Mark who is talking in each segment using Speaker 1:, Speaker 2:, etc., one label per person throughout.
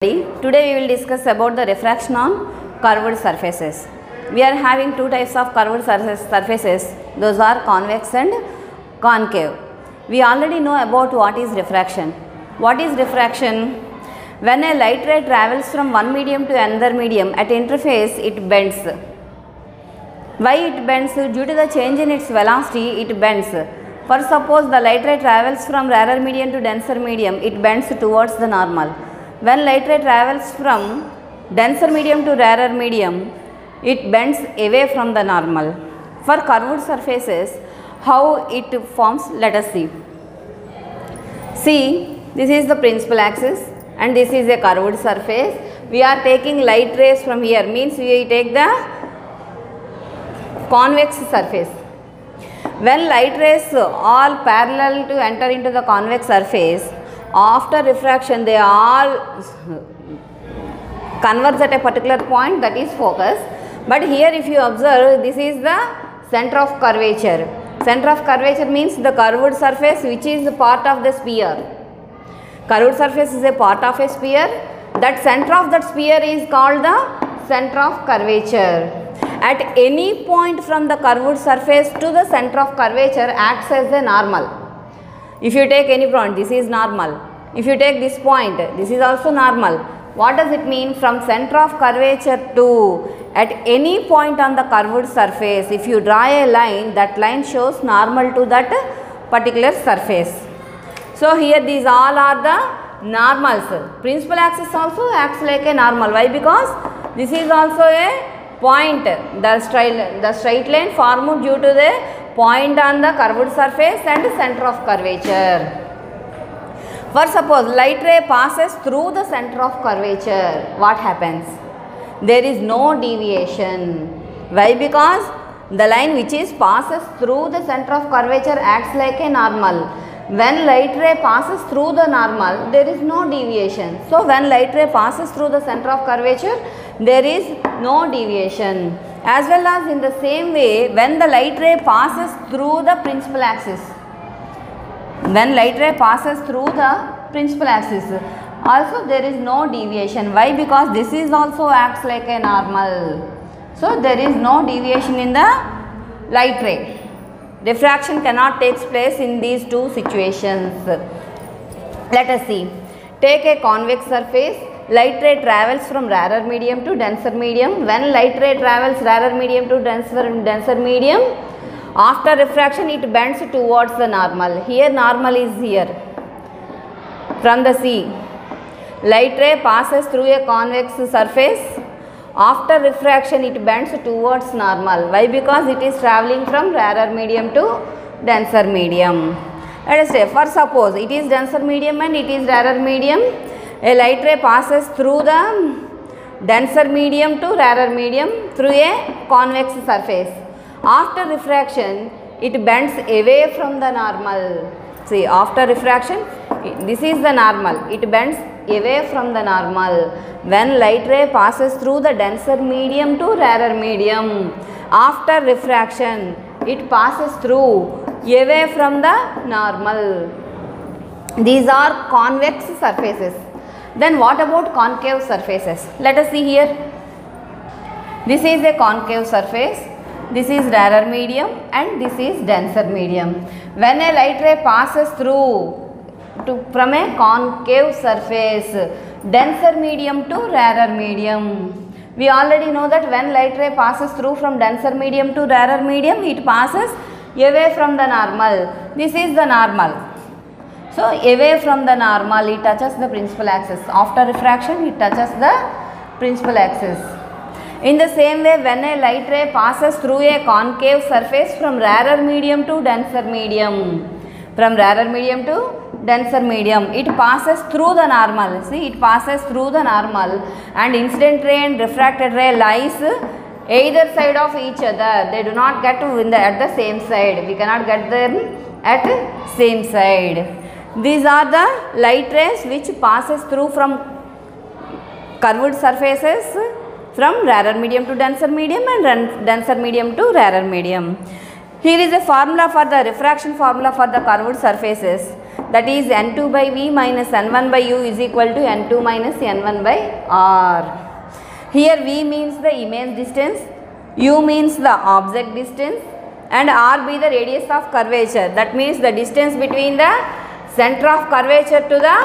Speaker 1: Today we will discuss about the refraction on curved surfaces. We are having two types of curved surfaces. Those are convex and concave. We already know about what is refraction. What is refraction? When a light ray travels from one medium to another medium, at interface it bends. Why it bends? Due to the change in its velocity, it bends. For suppose the light ray travels from rarer medium to denser medium, it bends towards the normal. When light ray travels from denser medium to rarer medium, it bends away from the normal. For curved surfaces, how it forms, let us see. See, this is the principal axis and this is a curved surface. We are taking light rays from here, means we take the convex surface. When light rays all parallel to enter into the convex surface, after refraction they all converge at a particular point, that is focus. But here if you observe, this is the center of curvature. Center of curvature means the curved surface which is part of the sphere. Curved surface is a part of a sphere. That center of that sphere is called the center of curvature. At any point from the curved surface to the center of curvature acts as a normal. If you take any point, this is normal. If you take this point, this is also normal. What does it mean? From center of curvature to at any point on the curved surface, if you draw a line, that line shows normal to that particular surface. So here these all are the normals. Principal axis also acts like a normal. Why? Because this is also a point. The straight line formed due to the point on the curved surface and center of curvature. For suppose light ray passes through the center of curvature, what happens? There is no deviation. Why? Because the line which is passes through the center of curvature acts like a normal. When light ray passes through the normal, there is no deviation. So when light ray passes through the center of curvature, there is no deviation. As well as in the same way, when the light ray passes through the principal axis, when light ray passes through the principal axis, also there is no deviation. Why? Because this is also acts like a normal. So there is no deviation in the light ray. Diffraction cannot take place in these two situations. Let us see. Take a convex surface. Light ray travels from rarer medium to denser medium. When light ray travels rarer medium to denser medium, after refraction it bends towards the normal. Here normal is here. From the sea, light ray passes through a convex surface. After refraction it bends towards normal. Why? Because it is travelling from rarer medium to denser medium. Let us say, for suppose it is denser medium and it is rarer medium. A light ray passes through the denser medium to rarer medium through a convex surface. After refraction, it bends away from the normal. See, after refraction, this is the normal. It bends away from the normal. When light ray passes through the denser medium to rarer medium, after refraction, it passes through away from the normal. These are convex surfaces. Then what about concave surfaces? Let us see here. This is a concave surface. This is rarer medium and this is denser medium. When a light ray passes through from a concave surface, denser medium to rarer medium. We already know that when light ray passes through from denser medium to rarer medium, it passes away from the normal. This is the normal. So away from the normal, it touches the principal axis. After refraction, it touches the principal axis. In the same way, when a light ray passes through a concave surface from rarer medium to denser medium, from rarer medium to denser medium, it passes through the normal. See, it passes through the normal and incident ray and refracted ray lies either side of each other. They do not get at the same side. We cannot get them at same side. These are the light rays which passes through from curved surfaces from rarer medium to denser medium and denser medium to rarer medium. Here is a formula for the refraction formula for the curved surfaces. that is n2 by v minus n1 by u is equal to n2 minus n1 by r. Here v means the image distance, u means the object distance, and r be the radius of curvature. That means the distance between the center of curvature to the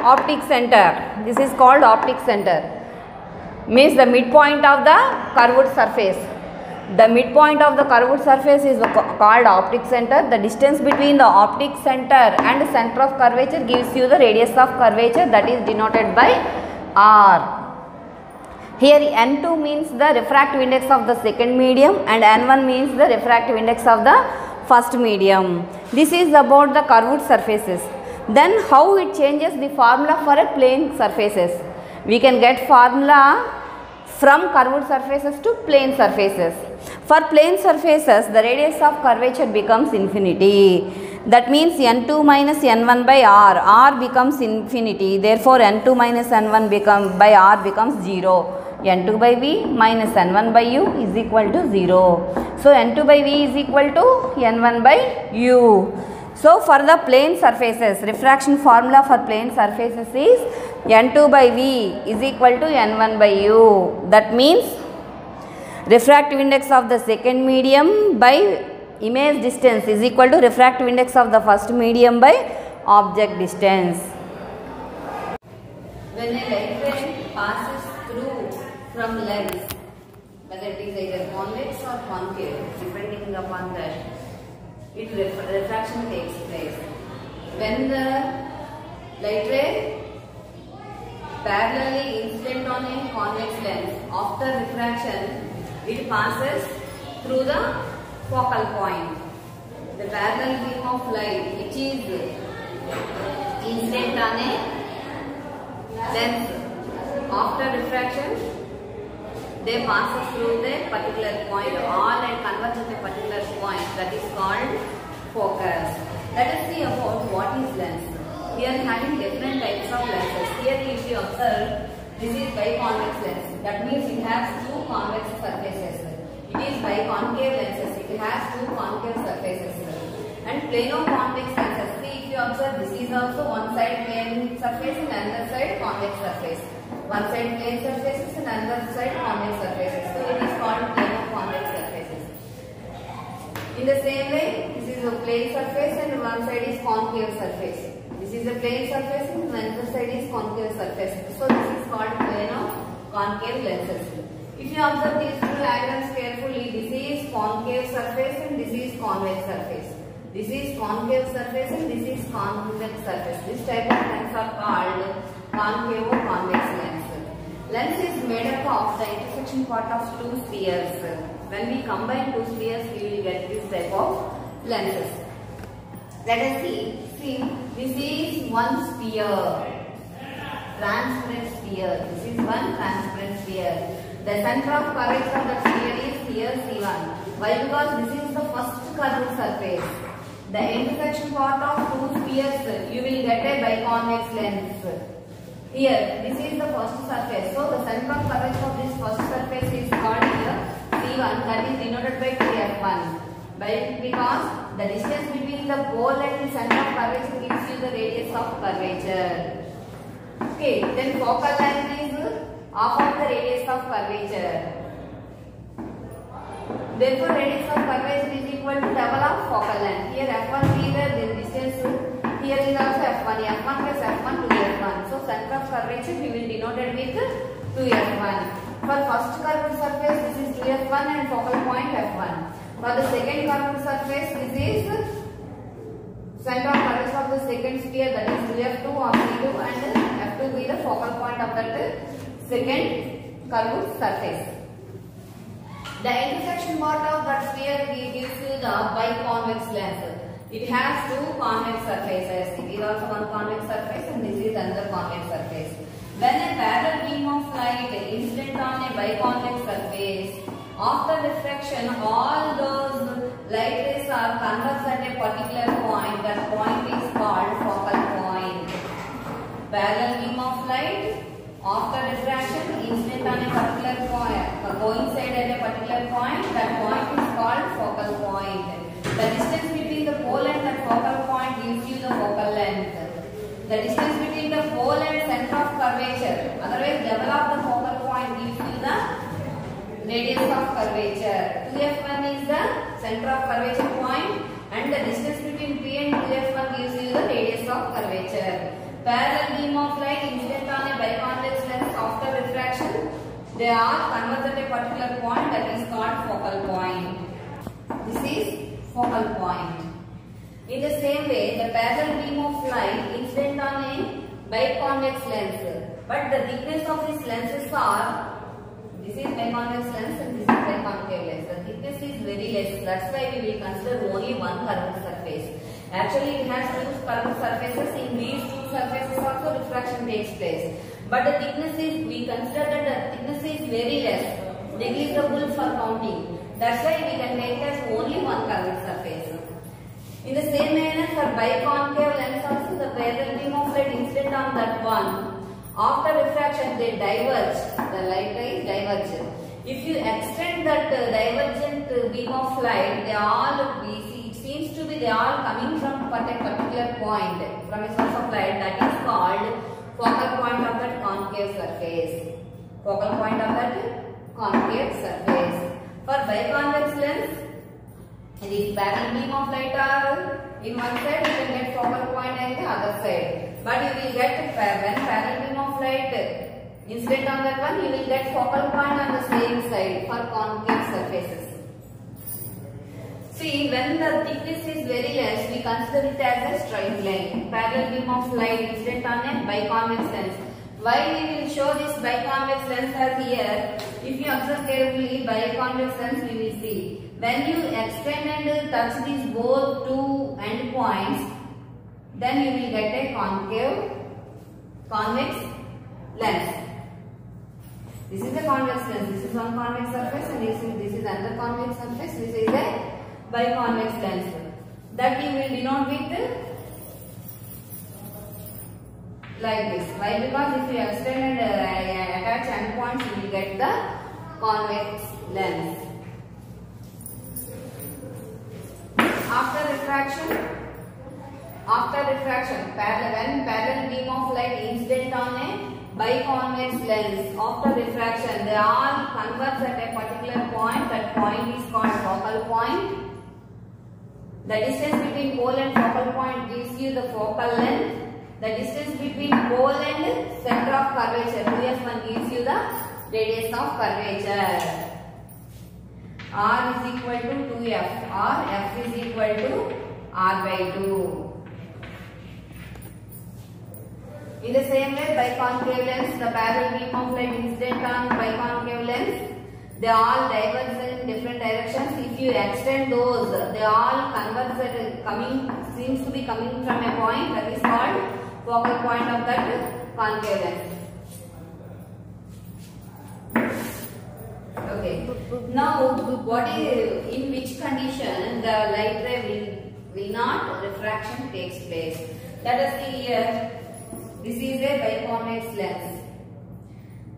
Speaker 1: optic center. This is called optic center. Means the midpoint of the curved surface. The midpoint of the curved surface is called optic center. The distance between the optic center and center of curvature gives you the radius of curvature, that is denoted by r. Here n2 means the refractive index of the second medium and n1 means the refractive index of the first medium. This is about the curved surfaces. Then how it changes the formula for a plane surfaces? We can get formula from curved surfaces to plane surfaces. For plane surfaces, the radius of curvature becomes infinity. That means n2 minus n1 by r becomes infinity. Therefore, n2 minus n1 by r becomes 0. n2 by v minus n1 by u is equal to 0. So, n2 by v is equal to n1 by u. So, for the plane surfaces, refraction formula for plane surfaces is n2 by v is equal to n1 by u. That means refractive index of the second medium by image distance is equal to refractive index of the first medium by object distance. When a light ray passes through from lens, whether it is either convex or concave, depending upon that, refraction takes place. When the light ray parallelly incident on a convex lens, after refraction, it passes through the focal point. The parallel beam of light which is incident on a lens, after refraction, they passes through the particular point all and converge at a particular point, that is called focus. Let us see about what is lens. We are having different types of lenses. Here if you observe, this is biconvex lens. That means it has two convex surfaces. It is biconcave lenses. It has two concave surfaces. And plano-convex lenses. See, if you observe, this is also one side plane surface and another side convex surface. One side plane surfaces and another side convex surfaces. So it is called plano-convex surfaces. In the same way, this is a plane surface and one side is concave surface. This is a plane surface and another side is concave surface. So this is called plano-concave lenses. If you observe these two diagrams carefully, this is concave surface and this is convex surface. This is concave surface and this is convex surface. This type of lens are called concave or convex lens. Lens is made up of the intersection part of two spheres. When we combine two spheres, we will get this type of lenses. Let us see. See, this is one sphere, transparent sphere. This is one transparent sphere. The center of curvature of the sphere is here C1. Why? Because this is the first curved surface. The intersection part of two spheres, you will get a biconvex lens. Here, this is the first surface. So, the center of curvature of this first surface is called here C1, that is denoted by 2f1. Because the distance between the pole and the center of curvature gives you the radius of curvature. Okay, then focal length is half of the radius of curvature. Therefore, radius of curvature is equal to double of focal length. Here f1 be the distance. Here is also f1. f1 plus f1 2f1. So, center of curvature we will denote it with 2f1. For first curved surface, this is 2f1 and focal point f1. For the second curved surface, this is center of curvature of the second sphere, that is 2f2 or c2, and f2 be the focal point of that second curved surface. The intersection part of that sphere gives you the biconvex lens. It has two convex surfaces. It is also one convex surface and this is another convex surface. When a parallel beam of light incident on a biconvex surface, after refraction, all those light rays are converged at a particular point. That point is called focal point. Parallel beam of light, after refraction, incident on a particular point, coincide at a particular point. That point is called focal point. The distance between the pole and that focal point gives you the focal length. The distance between the pole and center of curvature, otherwise level of the focal point, gives you the radius of curvature. 2f1 is the center of curvature point and the distance between P and 2f1 gives you the radius of curvature. Parallel beam of light incident on a biconvex lens after refraction, they are converged at a particular point, that is called focal point. This is focal point. In the same way, the parallel beam of light incident on a biconvex lens, but the thickness of these lenses are, this is biconvex lens and this is biconcave lens. The thickness is very less. That's why we will consider only one curved surface. Actually, it has two curved surfaces. In these two surfaces also refraction takes place. But the thickness is, we consider that the thickness is very less, negligible for counting. That's why we can take as only one curved surface. In the same manner, for biconcave lens also, the parallel beam of light incident on that one, after refraction they diverge, the light rays diverge. If you extend that divergent beam of light, they all, it seems to be they are coming from a particular point, from a source of light, that is called focal point of that concave surface. Focal point of that concave surface. For biconvex lens, these parallel beam of light are in one side, you can get focal point and the other side. But you will get, when parallel beam of light incident on that one, you will get focal point on the same side for concave surfaces. See, when the thickness is very less, we consider it as a straight line. Parallel beam of light incident on a biconvex lens. Why we will show this biconvex lens as here? If you observe carefully, biconvex lens we will see. When you extend and touch these both two end points, then you will get a convex lens. This is a convex lens. This is one convex surface and this is another convex surface. This is a biconvex lens. That you will denote with like this. Why? Because if you extend and attach endpoints, you will get the convex lens. After refraction, when parallel beam of light incident on a biconvex lens, after refraction, they all converge at a particular point. That point is called focal point. The distance between pole and focal point gives you the focal length. The distance between pole and center of curvature, 2f1, gives you the radius of curvature. R is equal to 2f, or f is equal to r by 2. In the same way, biconcave lens, the parallel beam of light incident on biconcave lens, they all diverge in different directions. If you extend those, they all converge at seems to be coming from a point, that is called focal point of that concave lens. Okay. Now, in which condition the light ray will not refraction takes place? Let us see here. This is a biconvex lens.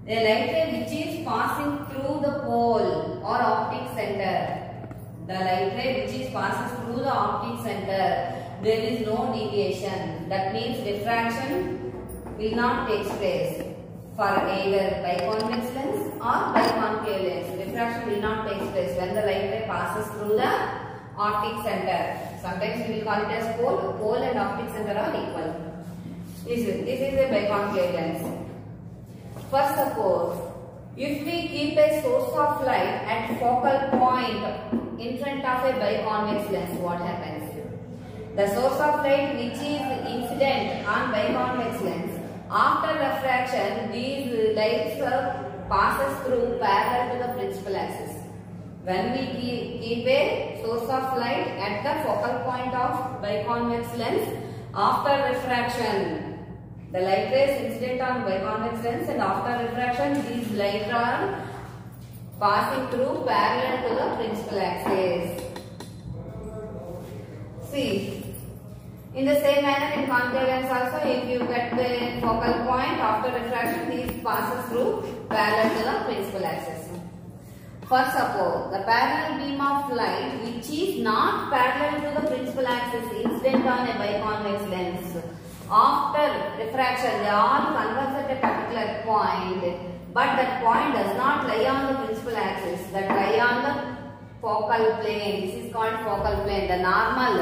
Speaker 1: The light ray which is passing through the pole or optic center. The light ray which is passes through the optic center, there is no deviation. That means diffraction will not take place for either biconvex lens or biconcave lens. Diffraction will not take place when the light ray passes through the optic center. Sometimes we will call it as pole. Pole and optic center are equal. This is a biconcave lens. First, suppose if we keep a source of light at focal point in front of a biconvex lens, what happens? The source of light which is incident on biconvex lens, after refraction, these lights passes through parallel to the principal axis. When we keep a source of light at the focal point of biconvex lens, after refraction, the light rays incident on biconvex lens, and after refraction, these lights are passing through parallel to the principal axis. See, in the same manner in concave lens also, if you get the focal point after refraction, these passes through parallel to the principal axis. First, suppose the parallel beam of light which is not parallel to the principal axis incident on a biconvex lens. After refraction, they all converge at a particular point, but that point does not lie on the principal axis, that lie on the focal plane. This is called focal plane. The normal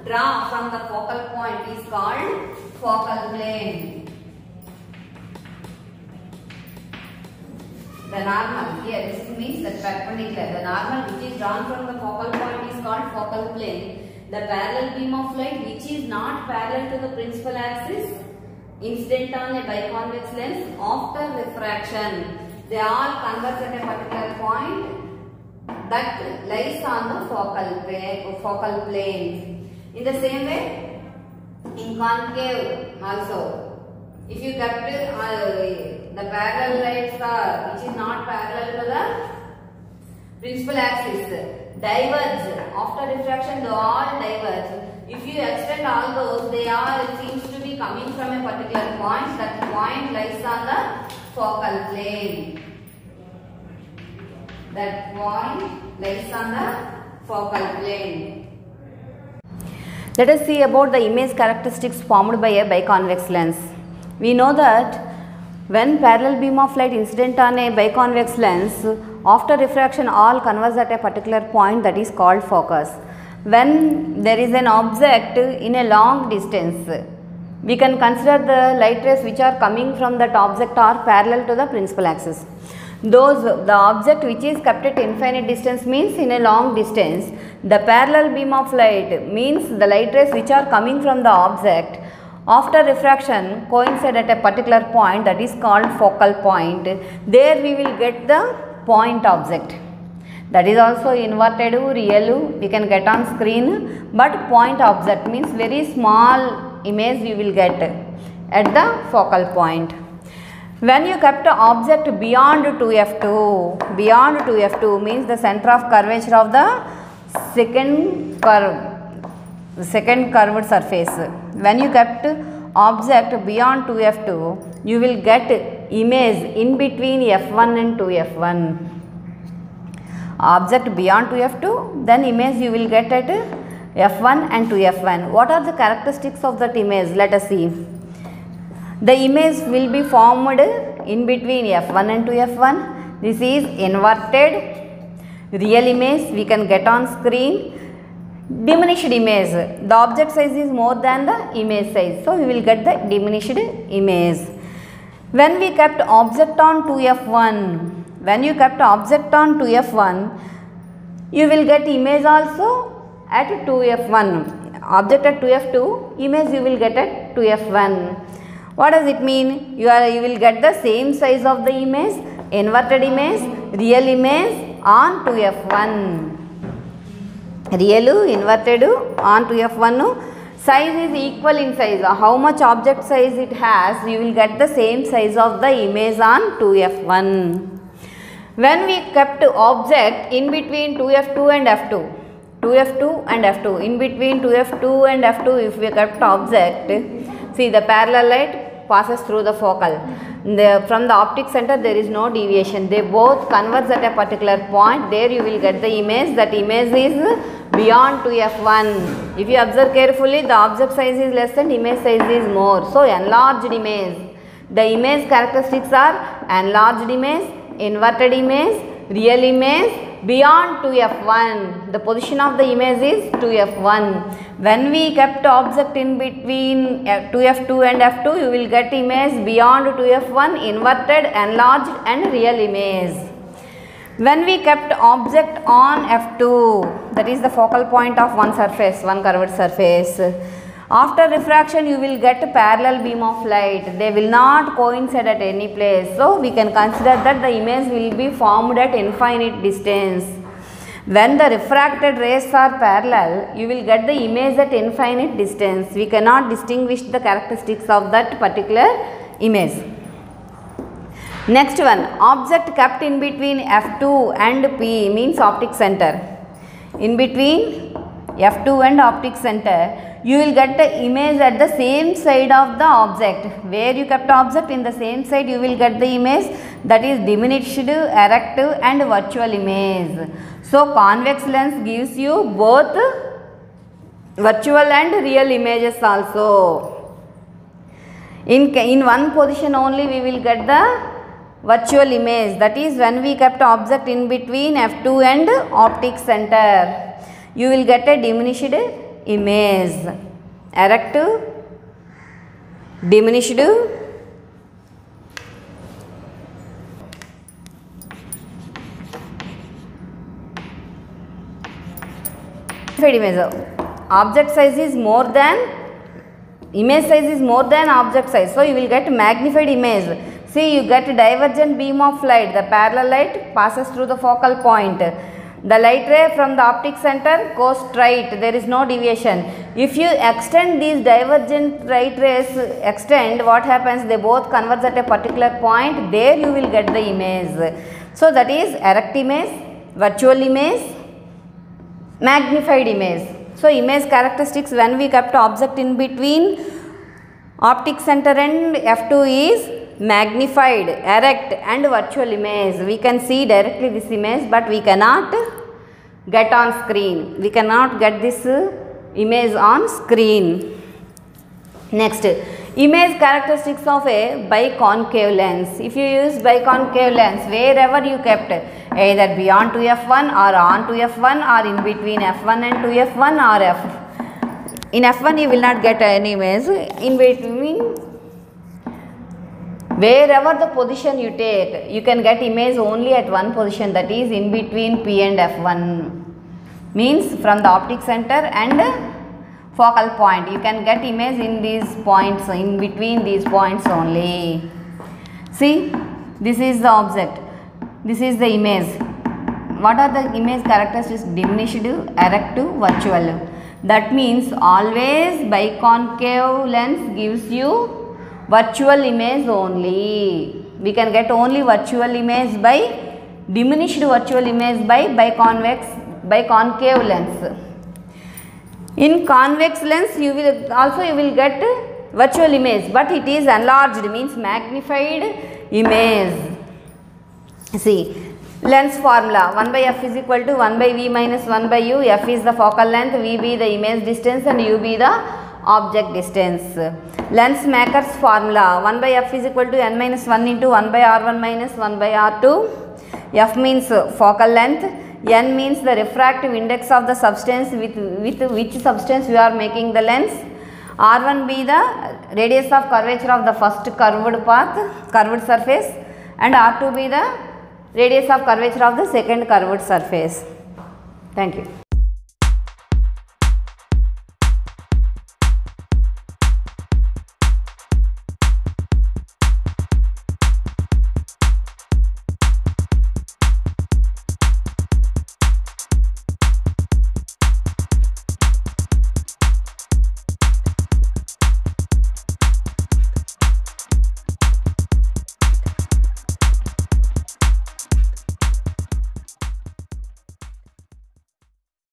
Speaker 1: draw from the focal point is called focal plane. The normal, here this means that perpendicular. The normal which is drawn from the focal point is called focal plane. The parallel beam of light which is not parallel to the principal axis incident on a biconvex lens, after refraction they all converge at a particular point that lies on the focal plane. In the same way, in concave also, if you kept the parallel lights are which is not parallel to the principal axis diverge after refraction, they all diverge. If you extend all those, they all seems to be coming from a particular point. That point lies on the focal plane. That point lies on the focal plane. Let us see about the image characteristics formed by a biconvex lens. We know that when parallel beam of light incident on a biconvex lens, after refraction all converge at a particular point, that is called focus. When there is an object in a long distance, we can consider the light rays which are coming from that object are parallel to the principal axis. The object which is kept at infinite distance means in a long distance, the parallel beam of light means the light rays which are coming from the object after refraction coincide at a particular point, that is called focal point. There we will get the point object. That is also inverted, real, we can get on screen, but point object means very small image we will get at the focal point. When you kept an object beyond 2f2, beyond 2f2 means the center of curvature of the second curved surface. When you kept object beyond 2f2, you will get image in between f1 and 2f1. Object beyond 2f2, then image you will get at f1 and 2f1. What are the characteristics of that image? Let us see. The image will be formed in between f1 and 2f1. This is inverted real image, we can get on screen. Diminished image, the object size is more than the image size, so we will get the diminished image. When we kept object on 2f1, when you kept object on 2f1, you will get image also at 2f1. Object at 2f2, image you will get at 2f1. What does it mean? You will get the same size of the image, inverted image, real image on 2f1. Real, inverted on 2f1. Size is equal in size. How much object size it has, you will get the same size of the image on 2f1. When we kept object in between 2f2 and f2, 2f2 and f2, in between 2f2 and f2 if we kept object, see the parallel light passes through the focal. From the optic center there is no deviation, they both converge at a particular point, there you will get the image, that image is beyond 2f1. If you observe carefully, the object size is less and image size is more, so enlarged image. The image characteristics are enlarged image, inverted image, real image, beyond 2f1. The position of the image is 2f1. When we kept object in between 2f2 and f2, you will get image beyond 2f1, inverted, enlarged and real image. When we kept object on f2, that is the focal point of one surface, one curved surface, after refraction you will get a parallel beam of light. They will not coincide at any place. So, we can consider that the image will be formed at infinite distance. When the refracted rays are parallel, you will get the image at infinite distance. We cannot distinguish the characteristics of that particular image. Next one, object kept in between f2 and p means optic center. In between F2 and optic center, you will get the image at the same side of the object. Where you kept object, in the same side you will get the image, that is diminished, erect and virtual image. So convex lens gives you both virtual and real images also. In one position only we will get the virtual image, that is when we kept object in between F2 and optic center, you will get a diminished image, erect, diminished, image. Object size is more than, image size is more than object size, so you will get magnified image. See, you get divergent beam of light, the parallel light passes through the focal point. The light ray from the optic center goes straight, there is no deviation. If you extend these divergent light rays, what happens, they both converge at a particular point, there you will get the image. So that is erect image, virtual image, magnified image. So image characteristics when we kept object in between optic center and F2 is magnified, erect and virtual image. We can see directly this image, but we cannot get on screen. We cannot get this image on screen. Next, image characteristics of a biconcave lens. If you use biconcave lens, wherever you kept, either beyond 2f1 or on 2f1 or in between f1 and 2f1 or in f1 you will not get any image, in between wherever the position you take, you can get image only at one position, that is in between P and F1, means from the optic center and focal point. You can get image in these points, in between these points only. See, this is the object, this is the image. What are the image characteristics? Diminished, erect, virtual. That means always biconcave lens gives you virtual image only. We can get only virtual image by diminished virtual image by biconcave lens. In convex lens you will get virtual image, but it is enlarged, means magnified image. See, lens formula, 1 by f is equal to 1 by v minus 1 by u. F is the focal length, v be the image distance and u be the object distance. Lens maker's formula, 1 by f is equal to n minus 1 into 1 by r1 minus 1 by r2. F means focal length, n means the refractive index of the substance with which substance you are making the lens. R1 be the radius of curvature of the first curved surface, and R2 be the radius of curvature of the second curved surface. Thank you.